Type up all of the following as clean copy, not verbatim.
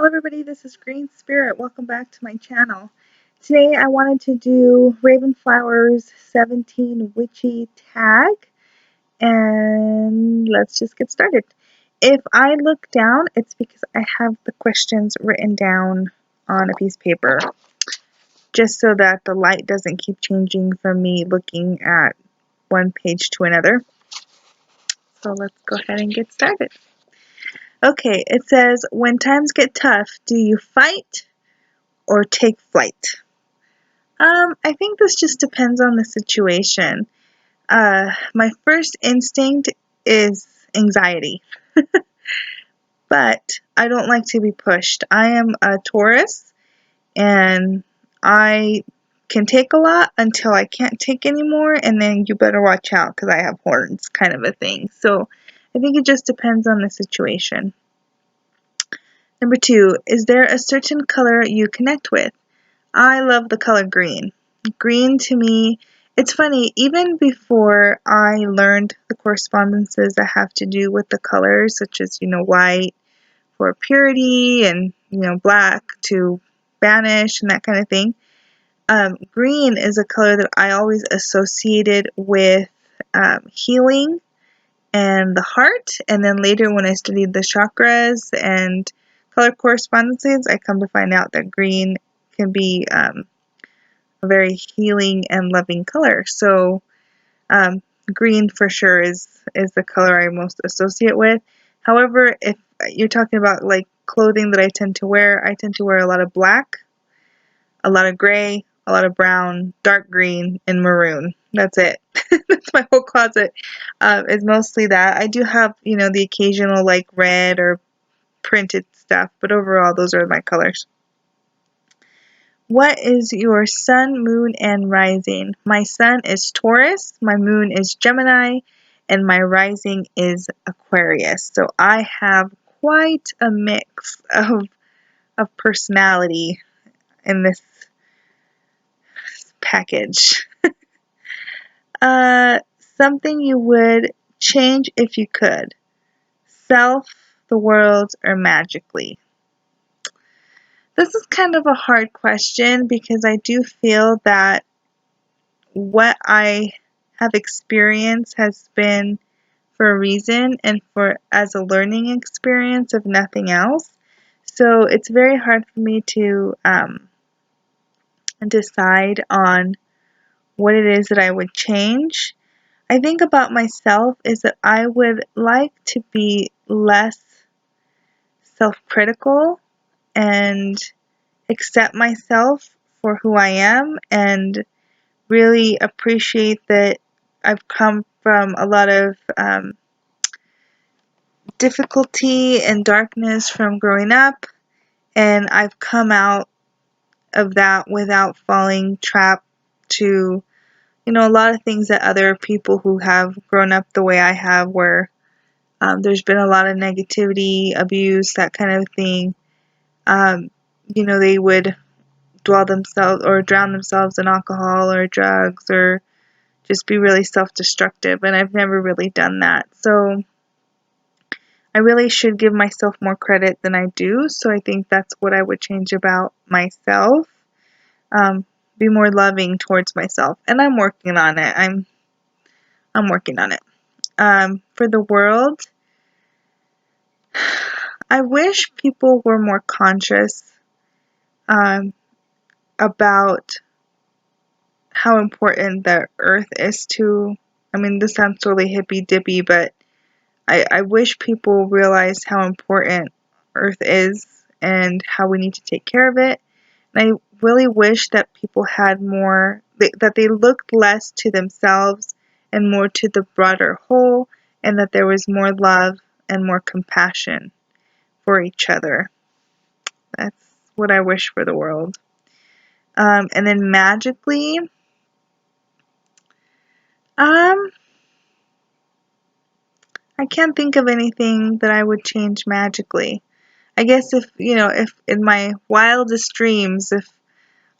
everybody, this is Green Spirit. Welcome back to my channel. Today I wanted to do Ravenflower's 17 Witchy tag, and let's just get started. If I look down, it's because I have the questions written down on a piece of paper, just so that the light doesn't keep changing from me looking at one page to another. So let's go ahead and get started. Okay, it says, when times get tough, do you fight or take flight? I think this just depends on the situation. My first instinct is anxiety, but I don't like to be pushed. I am a Taurus, and I can take a lot until I can't take anymore, and then you better watch out because I have horns, kind of a thing. So I think it just depends on the situation. Number 2, is there a certain color you connect with? I love the color green. Green to me, it's funny, even before I learned the correspondences that have to do with the colors, such as, white for purity and, black to banish and that kind of thing, green is a color that I always associated with healing and the heart. And then later when I studied the chakras and color correspondences, I come to find out that green can be a very healing and loving color. So green for sure is the color I most associate with. However, if you're talking about like clothing that I tend to wear a lot of black, a lot of gray, a lot of brown, dark green, and maroon. That's it. That's my whole closet. Is mostly that. I do have, the occasional like red or printed stuff, but overall those are my colors. What is your sun, moon, and rising? My sun is Taurus, my moon is Gemini, and my rising is Aquarius. So I have quite a mix of personality in this package. Something you would change if you could. Self, the world, or magically? This is kind of a hard question because I do feel that what I have experienced has been for a reason and for as a learning experience of nothing else. So it's very hard for me to decide on what it is that I would change. I think about myself is that I would like to be less self-critical and accept myself for who I am and really appreciate that I've come from a lot of difficulty and darkness from growing up, and I've come out of that without falling trap to, a lot of things that other people who have grown up the way I have, where there's been a lot of negativity, abuse, that kind of thing. They would drown themselves in alcohol or drugs or just be really self-destructive, and I've never really done that. So I really should give myself more credit than I do, so I think that's what I would change about myself. Be more loving towards myself, and I'm working on it. I'm working on it. For the world, I wish people were more conscious about how important the earth is to, this sounds totally hippy-dippy, but I wish people realize how important earth is and how we need to take care of it. And I really wish that people had more, that they looked less to themselves and more to the broader whole, and that there was more love and more compassion for each other. That's what I wish for the world. And then magically, I can't think of anything that I would change magically. I guess if in my wildest dreams, if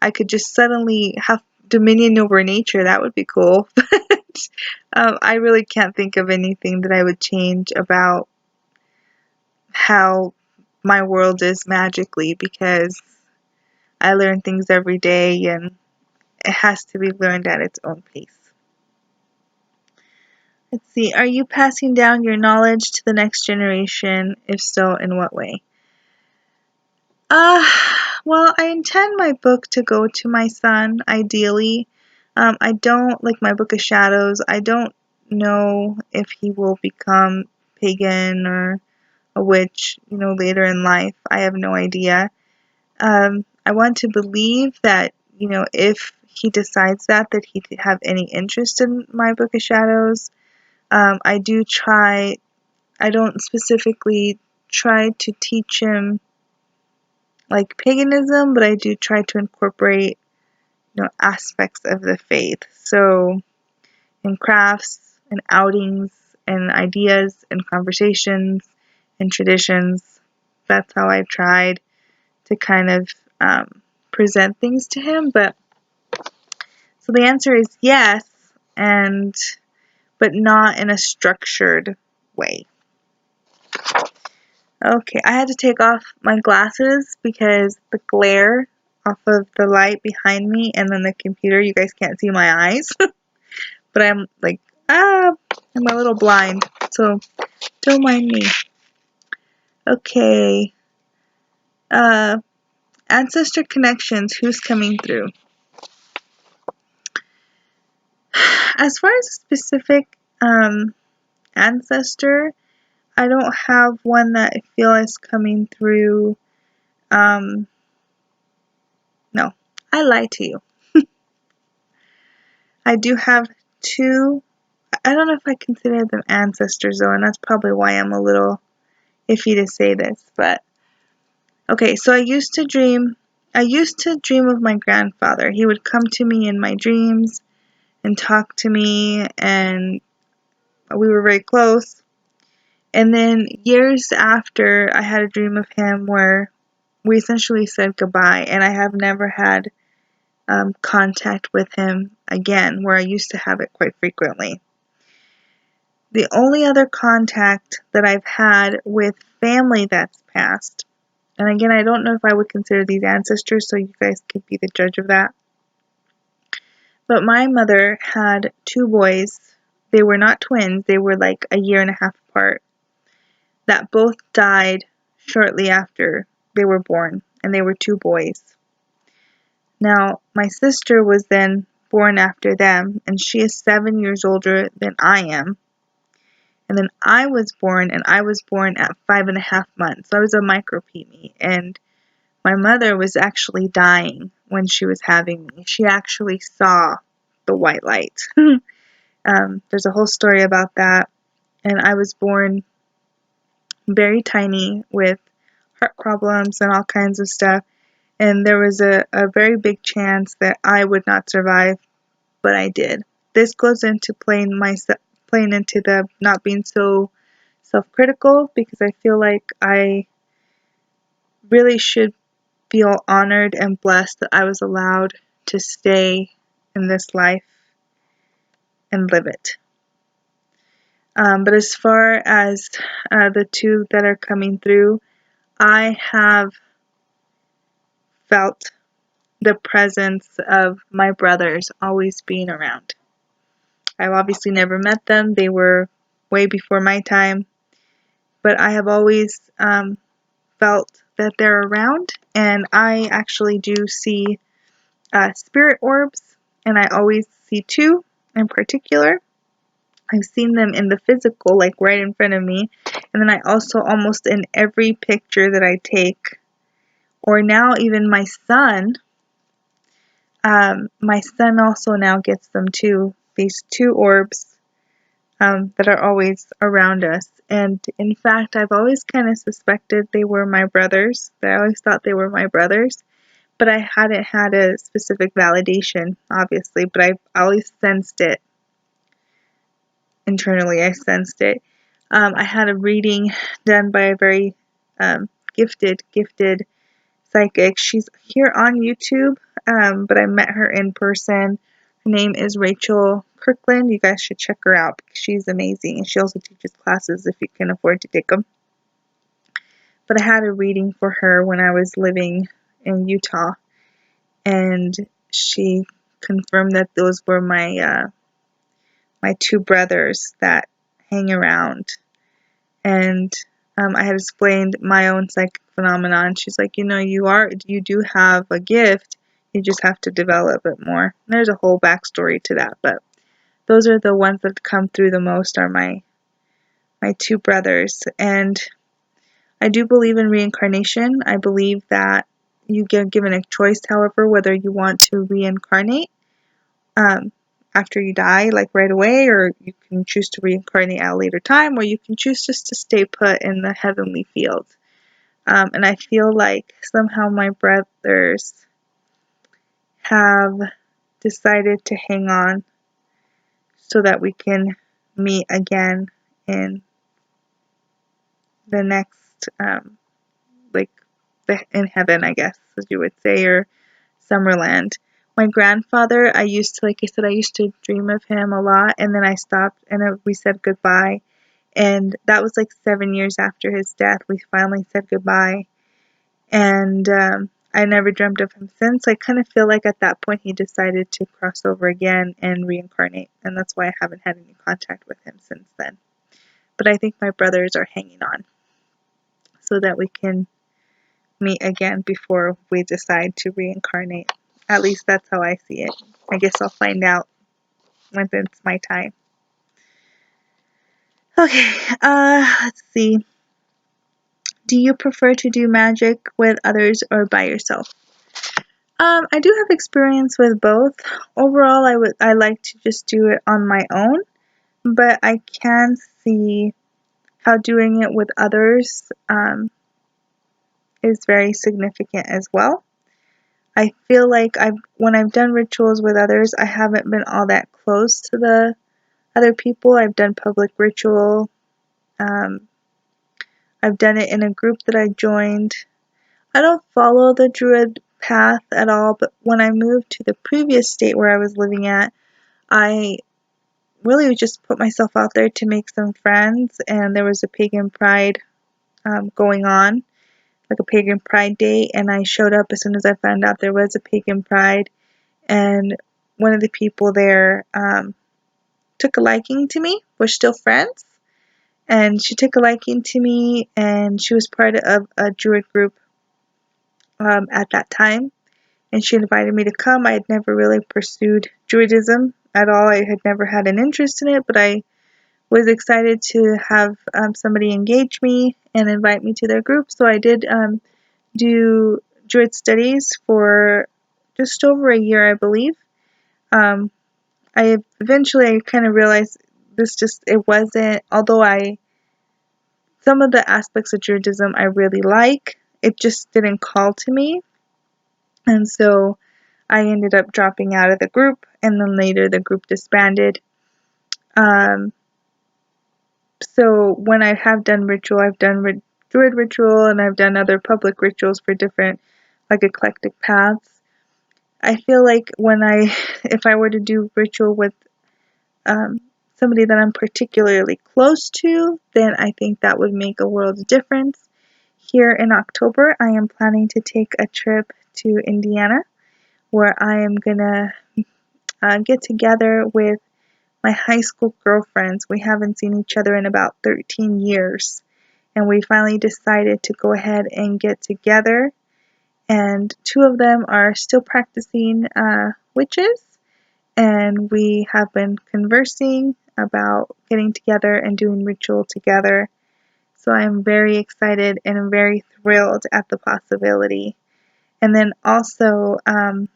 I could just suddenly have dominion over nature, that would be cool. But I really can't think of anything that I would change about how my world is magically, because I learn things every day and it has to be learned at its own pace. Let's see. Are you passing down your knowledge to the next generation? If so, in what way? Uh, well, I intend my book to go to my son, ideally. I don't, like my Book of Shadows, I don't know if he will become pagan or a witch, later in life. I have no idea. I want to believe that, if he decides that he'd have any interest in my Book of Shadows. I don't specifically try to teach him like paganism, but I do try to incorporate, aspects of the faith. So in crafts and outings and ideas and conversations and traditions, that's how I've tried to kind of present things to him. But so the answer is yes, but not in a structured way. Okay, I had to take off my glasses because the glare off of the light behind me and then the computer, you guys can't see my eyes. But I'm like, I'm a little blind, so don't mind me. Okay. Ancestor connections, who's coming through? As far as a specific ancestor, I don't have one that I feel is coming through. No, I lied to you. I do have two. I don't know if I consider them ancestors though, and that's probably why I'm a little iffy to say this. But okay, so I used to dream of my grandfather. He would come to me in my dreams and talk to me, and we were very close. And then years after, I had a dream of him where we essentially said goodbye, and I have never had contact with him again, where I used to have it quite frequently. The only other contact that I've had with family that's passed, and again, I don't know if I would consider these ancestors, so you guys could be the judge of that. But my mother had two boys. They were not twins, they were like a year and a half apart, that both died shortly after they were born, and they were two boys. Now, my sister was then born after them, and she is 7 years older than I am. And then I was born, and I was born at 5.5 months. So I was a micro-preemie, and my mother was actually dying when she was having me. She actually saw the white light. There's a whole story about that. And I was born very tiny with heart problems and all kinds of stuff. And there was a very big chance that I would not survive, but I did. This goes into playing into the not being so self-critical, because I feel like I really should feel honored and blessed that I was allowed to stay in this life and live it. But as far as the two that are coming through, I have felt the presence of my brothers always being around. I've obviously never met them. They were way before my time. But I have always felt that they're around. And I actually do see spirit orbs. And I always see two in particular. I've seen them in the physical, like right in front of me. And then I also, almost in every picture that I take, or now even my son also now gets them too. These two orbs that are always around us. And in fact, I've always kind of suspected they were my brothers. I always thought they were my brothers. But I hadn't had a specific validation, obviously. But I always sensed it. Internally, I sensed it. I had a reading done by a very gifted psychic. She's here on YouTube, but I met her in person. Her name is Rachel Kirkland. You guys should check her out because she's amazing. And she also teaches classes if you can afford to take them. but I had a reading for her when I was living in Utah, and she confirmed that those were my two brothers that hang around. And I had explained my own psychic phenomenon. She's like, you do have a gift. You just have to develop it more. And there's a whole backstory to that, but those are the ones that come through the most are my two brothers. And I do believe in reincarnation. I believe that you get given a choice, however, whether you want to reincarnate um, after you die, like right away, or you can choose to reincarnate at a later time, or you can choose just to stay put in the heavenly field. And I feel like somehow my brothers have decided to hang on so that we can meet again in the next, like, in heaven, I guess, as you would say, or Summerland. My grandfather, like I said, I used to dream of him a lot, and then I stopped, and we said goodbye. And that was like 7 years after his death. We finally said goodbye. And I never dreamt of him since. I kind of feel like at that point he decided to cross over again and reincarnate. And that's why I haven't had any contact with him since then. But I think my brothers are hanging on so that we can meet again before we decide to reincarnate. At least that's how I see it. I guess I'll find out when it's my time. Okay, let's see. Do you prefer to do magic with others or by yourself? I do have experience with both. Overall, I like to just do it on my own, but I can see how doing it with others is very significant as well. I feel like when I've done rituals with others, I haven't been all that close to the other people. I've done public ritual. Um, I've done it in a group that I joined. I don't follow the Druid path at all, but when I moved to the previous state where I was living at, I really just put myself out there to make some friends, and there was a pagan pride going on, like a pagan pride day, and I showed up as soon as I found out there was a pagan pride, and one of the people there took a liking to me. We're still friends, and she took a liking to me, and she was part of a Druid group at that time, and she invited me to come. I had never really pursued Druidism at all. I had never had an interest in it, but I was excited to have somebody engage me and invite me to their group. So I did do Druid studies for just over a year, I believe. I eventually kind of realized it wasn't, although some of the aspects of Druidism I really like, it just didn't call to me. And so I ended up dropping out of the group, and then later the group disbanded. So when I have done ritual, I've done Druid ritual, and I've done other public rituals for different, like, eclectic paths. I feel like if I were to do ritual with somebody that I'm particularly close to, then I think that would make a world of difference. Here in October, I am planning to take a trip to Indiana, where I am gonna get together with my high school girlfriends. We haven't seen each other in about 13 years, and we finally decided to go ahead and get together. And two of them are still practicing witches, and we have been conversing about getting together and doing ritual together. So I'm very excited and I'm very thrilled at the possibility. And then also, I'm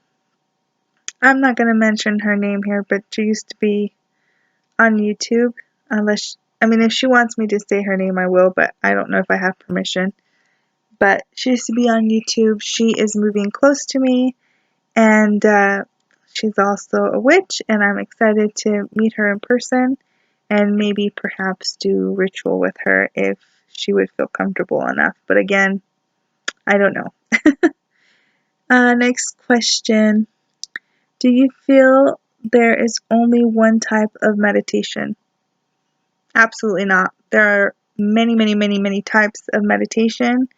not going to mention her name here, but she used to be on YouTube. If she wants me to say her name, I will, but I don't know if I have permission. But she used to be on YouTube. She is moving close to me, and she's also a witch, and I'm excited to meet her in person and maybe perhaps do ritual with her if she would feel comfortable enough. But again, I don't know. Next question. Do you feel there is only one type of meditation? Absolutely not. There are many, many, many, many types of meditation.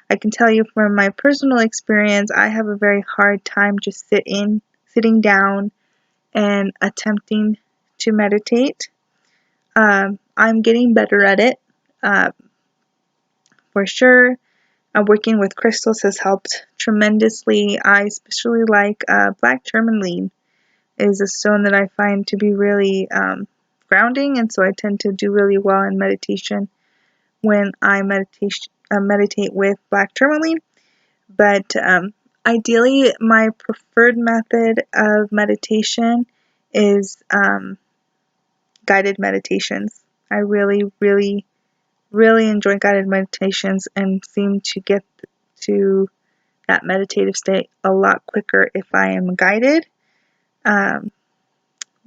I can tell you from my personal experience, I have a very hard time just sitting down and attempting to meditate. I'm getting better at it, uh, for sure. Working with crystals has helped tremendously. I especially like black tourmaline is a stone that I find to be really grounding, and so I tend to do really well in meditation when I meditate with black tourmaline. But ideally, my preferred method of meditation is guided meditations. I really, really, really enjoy guided meditations and seem to get to that meditative state a lot quicker if I am guided. Um,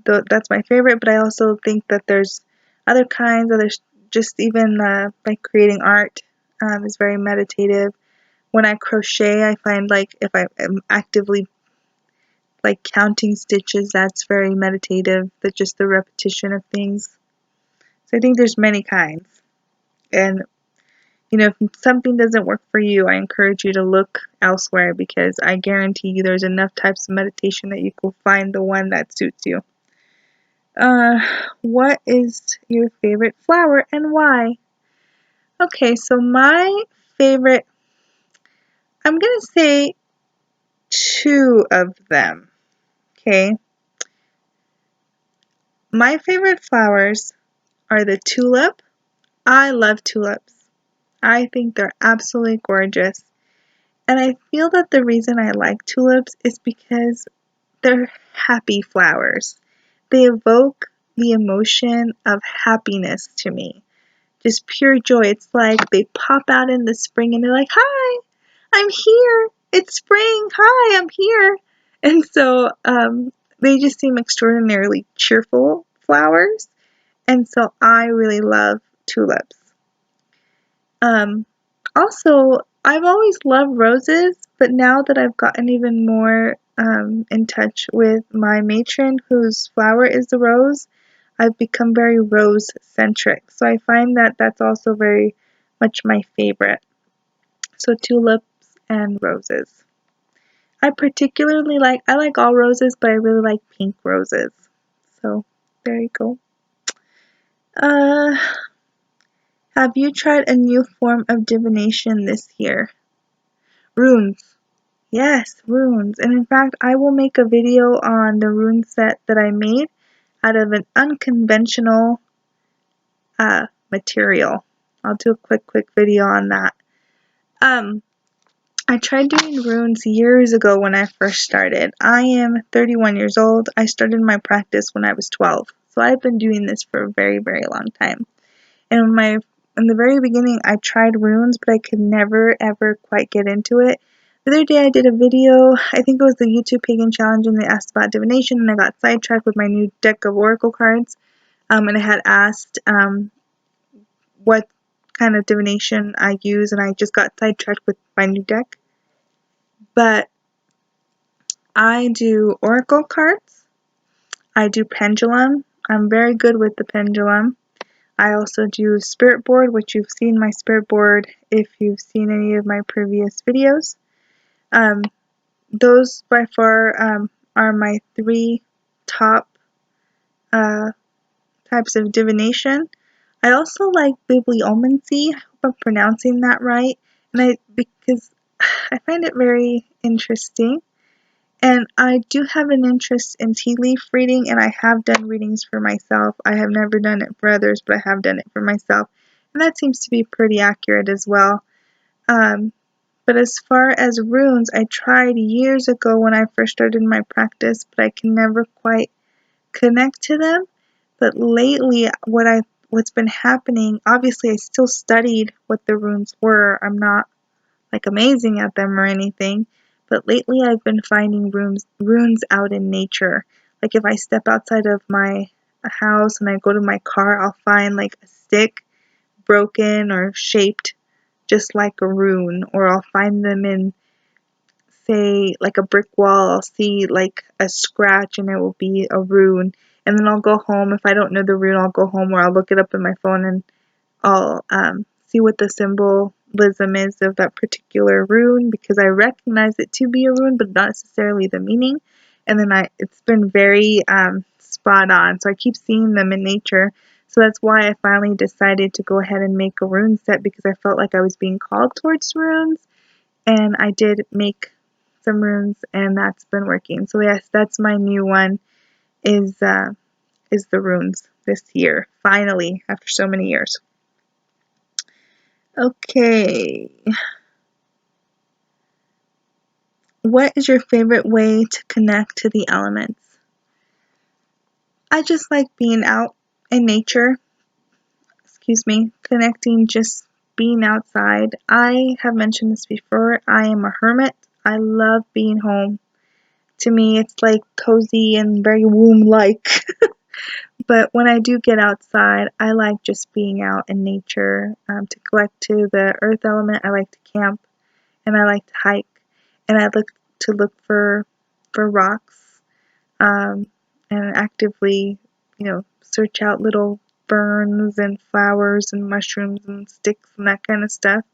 that's my favorite, but I also think that there's other kinds, just even like creating art is very meditative. When I crochet, I find like if I am actively like counting stitches, that's very meditative, that just the repetition of things. So I think there's many kinds. And if something doesn't work for you, I encourage you to look elsewhere because I guarantee you there's enough types of meditation that you will find the one that suits you. Uh, what is your favorite flower and why? Okay, so my favorite, I'm gonna say two of them. Okay, my favorite flowers are the tulip. I love tulips. I think they're absolutely gorgeous. And I feel that the reason I like tulips is because they're happy flowers. They evoke the emotion of happiness to me. Just pure joy. It's like they pop out in the spring and they're like, "Hi, I'm here. It's spring. Hi, I'm here." And so they just seem extraordinarily cheerful flowers. And so I really love tulips. Um, Also, I've always loved roses, but now that I've gotten even more in touch with my matron, whose flower is the rose, I've become very rose centric. So I find that that's also very much my favorite. So tulips and roses. I like all roses, but I really like pink roses. So there you go. Uh, have you tried a new form of divination this year? Runes. Yes, runes. And in fact, I will make a video on the rune set that I made out of an unconventional material. I'll do a quick video on that. I tried doing runes years ago when I first started. I am 31 years old. I started my practice when I was 12. So I've been doing this for a very, very long time. And in the very beginning, I tried runes, but I could never, ever quite get into it. The other day I did a video, I think it was the YouTube Pagan Challenge, and they asked about divination, and I got sidetracked with my new deck of oracle cards. And I had asked what kind of divination I use, and I just got sidetracked with my new deck. But I do oracle cards. I do pendulum. I'm very good with the pendulum. I also do spirit board, which you've seen my spirit board if you've seen any of my previous videos. Those by far are my three top uh, types of divination. I also like bibliomancy. I hope I'm pronouncing that right. Because I find it very interesting. And I do have an interest in tea leaf reading, and I have done readings for myself. I have never done it for others, but I have done it for myself. And that seems to be pretty accurate as well. But as far as runes, I tried years ago when I first started my practice, but I can never quite connect to them. But lately, what's been happening, obviously I still studied what the runes were. I'm not like amazing at them or anything, but lately I've been finding runes out in nature. Like if I step outside of my house and I go to my car, I'll find like a stick broken or shaped just like a rune, or I'll find them in, say, like a brick wall. I'll see like a scratch and it will be a rune. And then I'll go home. If I don't know the rune, I'll go home or I'll look it up in my phone and I'll see what the symbol is of that particular rune, because I recognize it to be a rune, but not necessarily the meaning. And then it's been very spot on. So I keep seeing them in nature. So that's why I finally decided to go ahead and make a rune set, because I felt like I was being called towards runes. And I did make some runes, and that's been working. So yes, that's my new one, is the runes this year, finally, after so many years. Okay. What is your favorite way to connect to the elements? I just like being out in nature. Excuse me, connecting, just being outside. I have mentioned this before. I am a hermit. I love being home. To me, it's like cozy and very womb-like. But when I do get outside, I like just being out in nature. To collect to the earth element, I like to camp, and I like to hike, and I look for rocks, and actively, search out little ferns and flowers and mushrooms and sticks and that kind of stuff.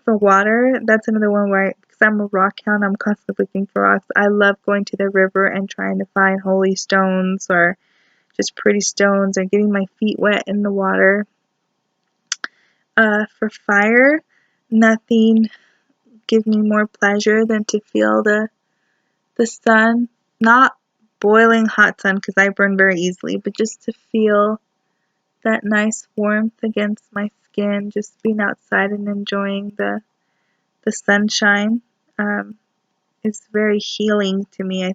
For water, that's another one where, because I'm a rock hound, I'm constantly looking for rocks. I love going to the river and trying to find holy stones or just pretty stones, and getting my feet wet in the water. For fire, nothing gives me more pleasure than to feel the sun, not boiling hot sun because I burn very easily, but just to feel that nice warmth against my skin, just being outside and enjoying the sunshine, is very healing to me.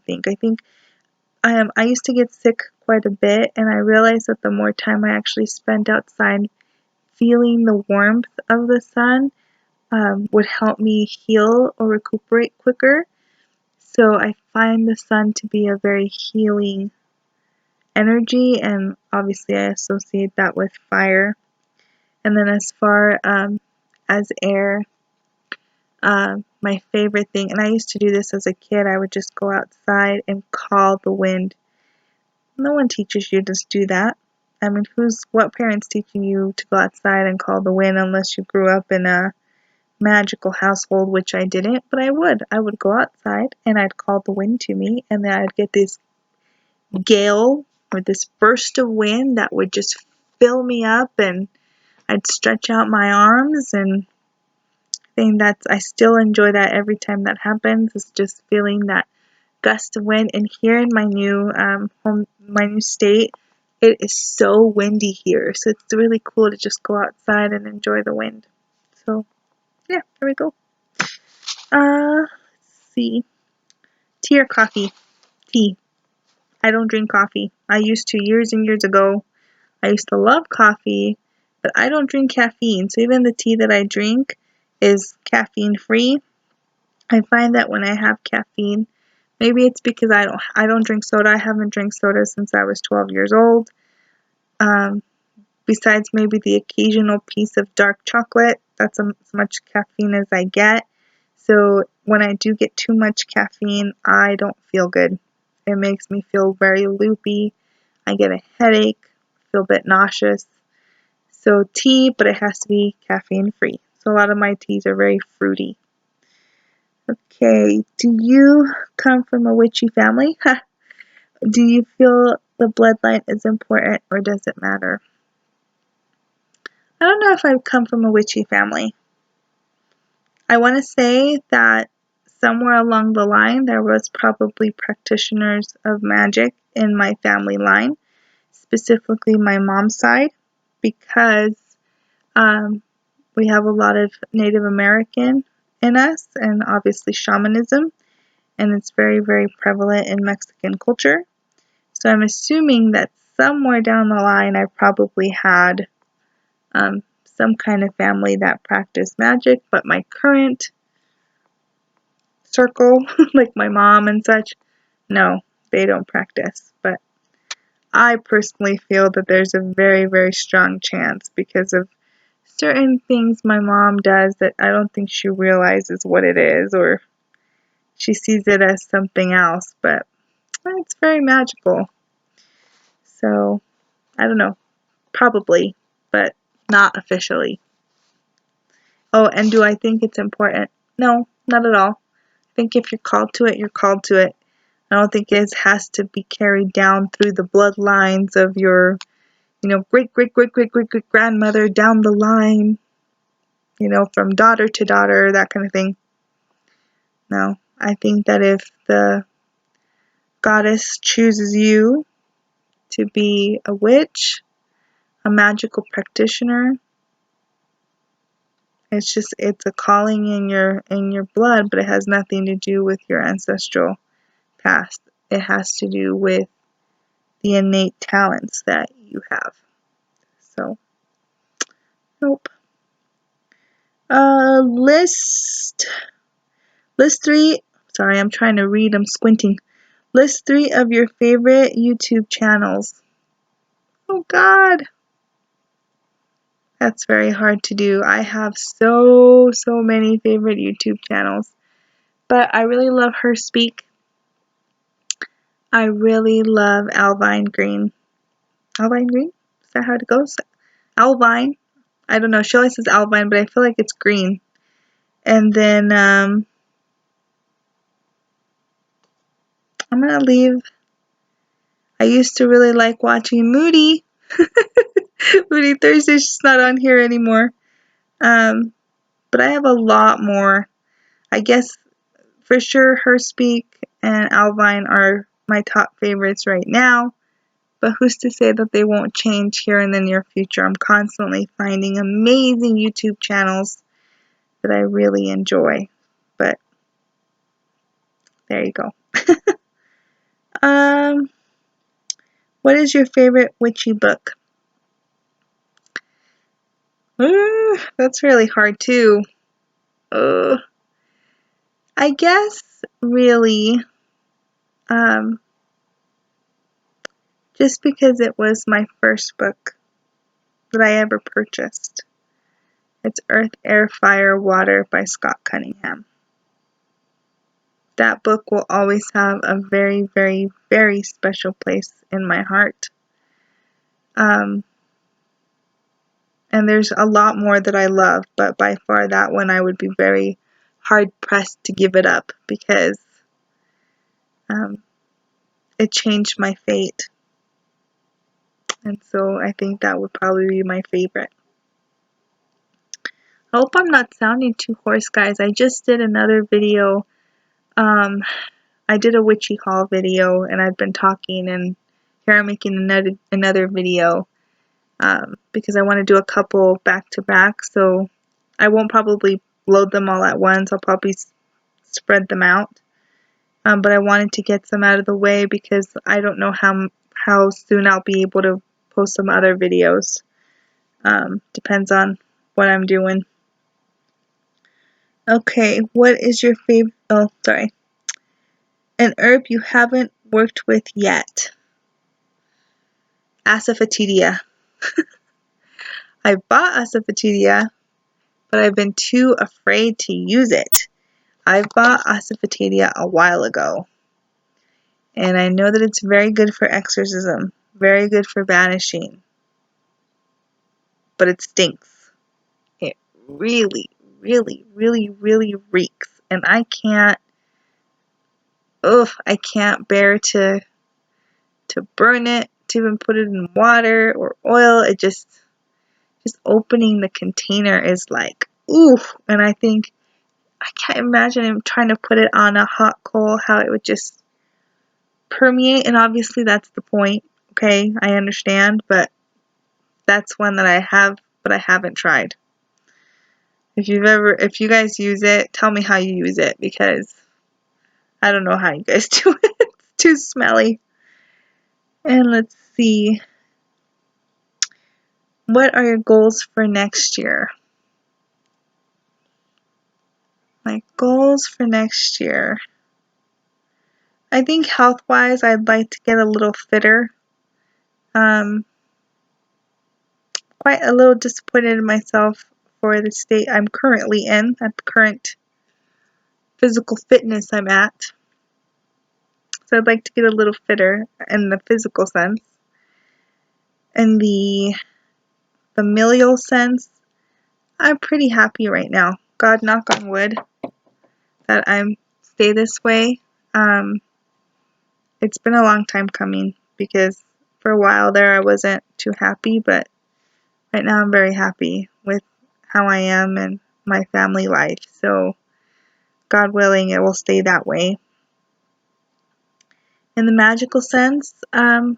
I used to get sick quite a bit, and I realized that the more time I actually spent outside feeling the warmth of the sun, would help me heal or recuperate quicker. So I find the sun to be a very healing energy, and obviously I associate that with fire. And then as far as air, my favorite thing, and I used to do this as a kid, I would just go outside and call the wind. No one teaches you to do that. I mean, what parent's teaching you to go outside and call the wind, unless you grew up in a magical household, which I didn't, but I would. I would go outside and I'd call the wind to me, and then I'd get this gale or this burst of wind that would just fill me up, and I'd stretch out my arms, and I still enjoy that every time that happens. It's just feeling that gust of wind. And here in my new home, my new state, it is so windy here, so it's really cool to just go outside and enjoy the wind. So yeah, there we go. Let's see. Tea or coffee? Tea. I don't drink coffee. I used to years and years ago. I used to love coffee, but I don't drink caffeine. So even the tea that I drink is caffeine free. I find that when I have caffeine, maybe it's because I don't drink soda. I haven't drank soda since I was 12 years old. Um, Besides maybe the occasional piece of dark chocolate, that's as much caffeine as I get. So when I do get too much caffeine, I don't feel good. It makes me feel very loopy. I get a headache, feel a bit nauseous. So tea, but it has to be caffeine free. So a lot of my teas are very fruity. Okay, do you come from a witchy family? Do you feel the bloodline is important, or does it matter? I don't know if I come from a witchy family. I want to say that somewhere along the line there was probably practitioners of magic in my family line, specifically my mom's side, because um, we have a lot of Native American in us, and obviously shamanism, and it's very, very prevalent in Mexican culture. So I'm assuming that somewhere down the line I probably had some kind of family that practiced magic, but my current circle, like my mom and such, no, they don't practice. But I personally feel that there's a very, very strong chance because of certain things my mom does that I don't think she realizes what it is, or she sees it as something else, but it's very magical. So, I don't know, probably, but not officially. Oh, and do I think it's important? No, not at all. I think if you're called to it, you're called to it. I don't think it has to be carried down through the bloodlines of your, great, great, great, great, great, great grandmother down the line, from daughter to daughter, that kind of thing. No, I think that if the goddess chooses you to be a witch, a magical practitioner, it's a calling in your blood, but it has nothing to do with your ancestral past. It has to do with the innate talents that you have. So, nope. List three. Sorry, I'm trying to read. I'm squinting. List three of your favorite YouTube channels. Oh God, that's very hard to do. I have so many favorite YouTube channels, but I really love Her Speak. I really love Alvine Green. Alvine Green? Is that how it goes? Alvine. I don't know. She always says Alvine, but I feel like it's green. And then I'm gonna leave. I used to really like watching Moody. Moody Thursday. She's not on here anymore. But I have a lot more. I guess for sure Her Speak and Alvine are my top favorites right now. But who's to say that they won't change here in the near future? I'm constantly finding amazing YouTube channels that I really enjoy. But there you go. What is your favorite witchy book? That's really hard too. I guess really, just because it was my first book that I ever purchased. It's Earth, Air, Fire, Water by Scott Cunningham. That book will always have a very, very, very special place in my heart. And there's a lot more that I love, but by far that one I would be very hard pressed to give it up because it changed my fate. And so I think that would probably be my favorite. I hope I'm not sounding too hoarse, guys. I just did another video. I did a witchy haul video, and I've been talking, and here I'm making another video because I want to do a couple back to back. So I won't probably load them all at once. I'll probably spread them out. But I wanted to get some out of the way because I don't know how soon I'll be able to post some other videos. Depends on what I'm doing. Okay, what is your favorite? Oh, sorry. An herb you haven't worked with yet. Asafoetida. I bought asafoetida, but I've been too afraid to use it. I bought asafoetida a while ago, and I know that it's very good for exorcism, very good for banishing, but it stinks. It really, really, really, really reeks, and I can't bear to burn it, to even put it in water or oil. It just opening the container is like, ooh, and I think, I can't imagine him trying to put it on a hot coal, how it would just permeate, and obviously that's the point, okay, I understand, but that's one that I have, but I haven't tried. If you guys use it, tell me how you use it, because I don't know how you guys do it. It's too smelly. And let's see. What are your goals for next year? My goals for next year. I think health-wise, I'd like to get a little fitter. Quite a little disappointed in myself for the state I'm currently in, at the current physical fitness I'm at. So I'd like to get a little fitter in the physical sense. In the familial sense, I'm pretty happy right now. God knock on wood that I'm stay this way. It's been a long time coming because for a while there I wasn't too happy, but right now I'm very happy with how I am and my family life. So God willing, it will stay that way. In the magical sense, I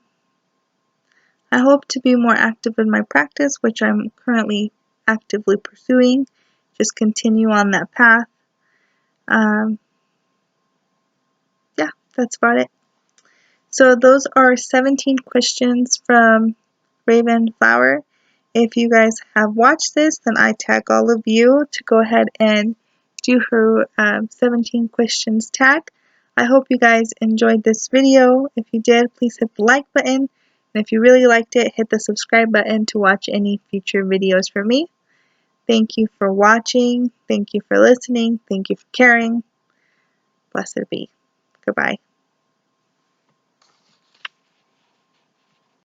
hope to be more active in my practice, which I'm currently actively pursuing. Just continue on that path. Um, yeah, that's about it. So those are 17 questions from Raven Flower. If you guys have watched this, then I tag all of you to go ahead and do her 17 questions tag. I hope you guys enjoyed this video. If you did, please hit the like button. And if you really liked it, hit the subscribe button to watch any future videos from me. Thank you for watching. Thank you for listening. Thank you for caring. Blessed be. Goodbye.